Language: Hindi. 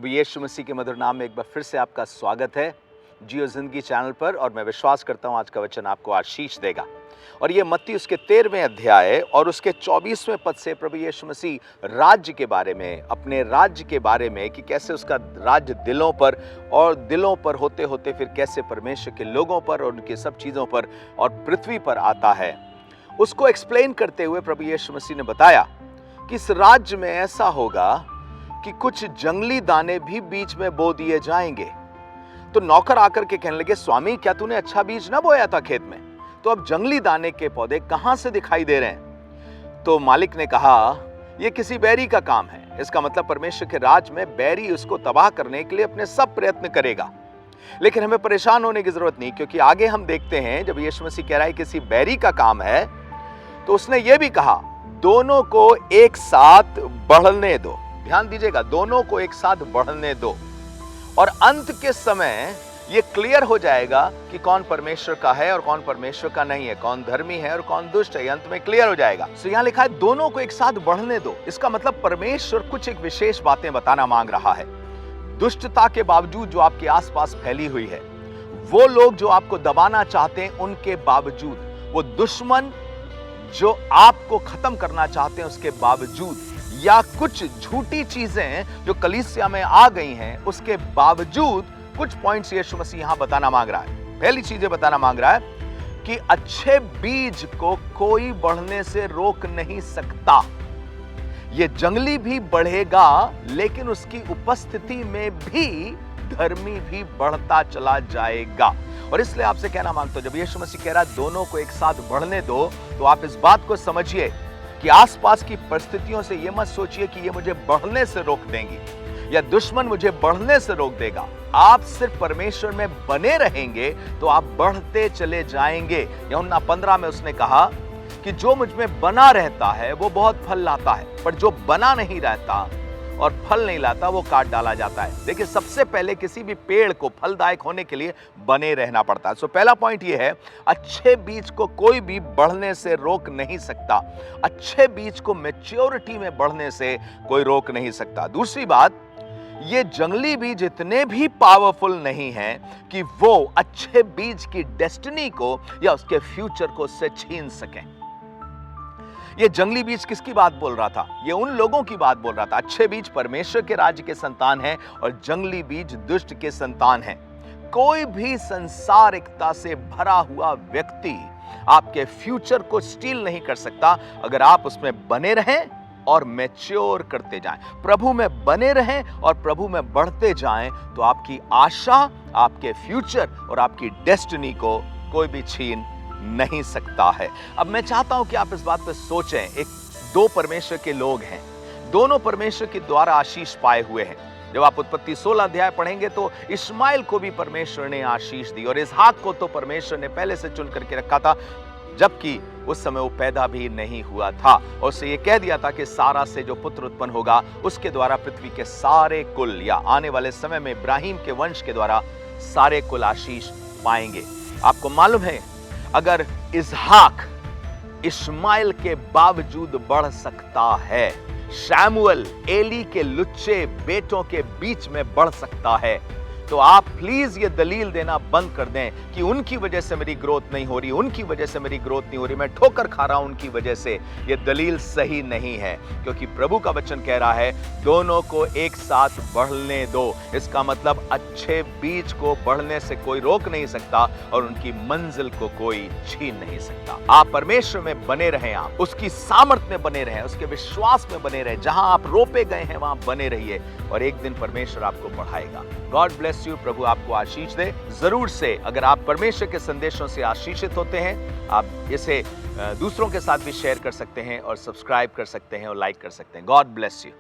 प्रभु यीशु मसीह के मधुर नाम में एक बार फिर से आपका स्वागत है जियो जिंदगी चैनल पर। और मैं विश्वास करता हूं आज का वचन आपको आशीष देगा। और ये मत्ती उसके 13वें अध्याय और उसके 24वें पद से प्रभु यीशु मसीह राज्य के बारे में, अपने राज्य के बारे में कि कैसे उसका राज्य दिलों पर और दिलों पर होते होते फिर कैसे परमेश्वर के लोगों पर और उनकी सब चीज़ों पर और पृथ्वी पर आता है, उसको एक्सप्लेन करते हुए प्रभु यीशु मसीह ने बताया कि इस राज्य में ऐसा होगा कि कुछ जंगली दाने भी बीच में बो दिए जाएंगे। तो नौकर आकर के कहने लगे, स्वामी क्या तूने अच्छा बीज ना बोया था खेत में, तो अब जंगली दाने के पौधे कहां से दिखाई दे रहे हैं? तो मालिक ने कहा, यह किसी बैरी का काम है। इसका मतलब परमेश्वर के राज में बैरी उसको तबाह करने के लिए अपने सब प्रयत्न करेगा। लेकिन हमें परेशान होने की जरूरत नहीं, क्योंकि आगे हम देखते हैं जब यीशु मसीह कह रहा है किसी बैरी का काम है, तो उसने यह भी कहा दोनों को एक साथ बढ़ने दो। ध्यान दीजिएगा, दोनों को एक साथ बढ़ने दो। और अंत के समय यह क्लियर हो जाएगा कि कौन परमेश्वर का है और कौन परमेश्वर का नहीं है, कौन धर्मी है और कौन दुष्ट है। अंत में क्लियर हो जाएगा। तो यहां लिखा है दोनों को एक साथ बढ़ने दो। इसका मतलब परमेश्वर कुछ एक विशेष बातें बताना मांग रहा है। दुष्टता के बावजूद जो आपके आसपास फैली हुई है, वो लोग जो आपको दबाना चाहते हैं उनके बावजूद, वो दुश्मन जो आपको खत्म करना चाहते हैं उसके बावजूद, या कुछ झूठी चीजें जो कलीसिया में आ गई हैं उसके बावजूद, कुछ पॉइंट्स यीशु मसीह यहां बताना मांग रहा है। पहली चीजें बताना मांग रहा है कि अच्छे बीज को कोई बढ़ने से रोक नहीं सकता। यह जंगली भी बढ़ेगा, लेकिन उसकी उपस्थिति में भी धर्मी भी बढ़ता चला जाएगा। और इसलिए आपसे कहना मांगता हूं, जब यीशु मसीह कह रहा है दोनों को एक साथ बढ़ने दो, तो आप इस बात को समझिए कि आसपास की परिस्थितियों से यह मत सोचिए कि ये मुझे बढ़ने से रोक देंगी या दुश्मन मुझे बढ़ने से रोक देगा। आप सिर्फ परमेश्वर में बने रहेंगे तो आप बढ़ते चले जाएंगे। यूहन्ना 15 में उसने कहा कि जो मुझ में बना रहता है वो बहुत फल लाता है, पर जो बना नहीं रहता और फल नहीं लाता वो काट डाला जाता है। देखिए, सबसे पहले किसी भी पेड़ को फलदायक होने के लिए बने रहना पड़ता है। पहला पॉइंट ये है, अच्छे बीज को कोई भी बढ़ने से रोक नहीं सकता। अच्छे बीज को मैच्योरिटी में बढ़ने से कोई रोक नहीं सकता। दूसरी बात, ये जंगली बीज इतने भी पावरफुल नहीं है कि वो अच्छे बीज की डेस्टिनी को या उसके फ्यूचर को से छीन सकें। ये जंगली बीज किसकी बात बोल रहा था? ये उन लोगों की बात बोल रहा था। अच्छे बीज परमेश्वर के राज्य के संतान हैं और जंगली बीज दुष्ट के संतान हैं। कोई भी संसारिकता से भरा हुआ व्यक्ति आपके फ्यूचर को स्टील नहीं कर सकता अगर आप उसमें बने रहें और मैच्योर करते जाएं। प्रभु में बने रहें और प्रभु में बढ़ते जाएं, तो आपकी आशा, आपके फ्यूचर और आपकी डेस्टिनी को कोई भी छीन नहीं सकता है। अब मैं चाहता हूं कि आप इस बात पर सोचें। दो परमेश्वर के लोग हैं, दोनों परमेश्वर के द्वारा आशीष पाए हुए हैं। जब आप उत्पत्ति 16 अध्याय पढ़ेंगे तो इस्माइल को भी परमेश्वर ने आशीष दी और इसहाक को तो परमेश्वर ने पहले से चुन करके रखा था, जबकि उस समय वो पैदा भी नहीं हुआ था। और उससे ये कह दिया था कि सारा से जो पुत्र उत्पन्न होगा उसके द्वारा पृथ्वी के सारे कुल, या आने वाले समय में इब्राहिम के वंश के द्वारा सारे कुल आशीष पाएंगे। आपको मालूम है, अगर इसहाक इस्माइल के बावजूद बढ़ सकता है, शमूएल एली के लुच्चे बेटों के बीच में बढ़ सकता है, तो आप प्लीज ये दलील देना बंद कर दें कि उनकी वजह से मेरी ग्रोथ नहीं हो रही, उनकी वजह से मेरी ग्रोथ नहीं हो रही, मैं ठोकर खा रहा हूं उनकी वजह से। ये दलील सही नहीं है, क्योंकि प्रभु का वचन कह रहा है दोनों को एक साथ बढ़ने दो। इसका मतलब अच्छे बीज को बढ़ने से कोई रोक नहीं सकता और उनकी मंजिल को कोई छीन नहीं सकता। आप परमेश्वर में बने रहें, आप उसकी सामर्थ में बने रहें, उसके विश्वास में बने रहें। जहां आप रोपे गए हैं वहां बने रहिए और एक दिन परमेश्वर आपको बढ़ाएगा। God bless you. प्रभु आपको आशीष दे। जरूर से अगर आप परमेश्वर के संदेशों से आशीषित होते हैं, आप इसे दूसरों के साथ भी शेयर कर सकते हैं और सब्सक्राइब कर सकते हैं और लाइक कर सकते हैं। God bless you.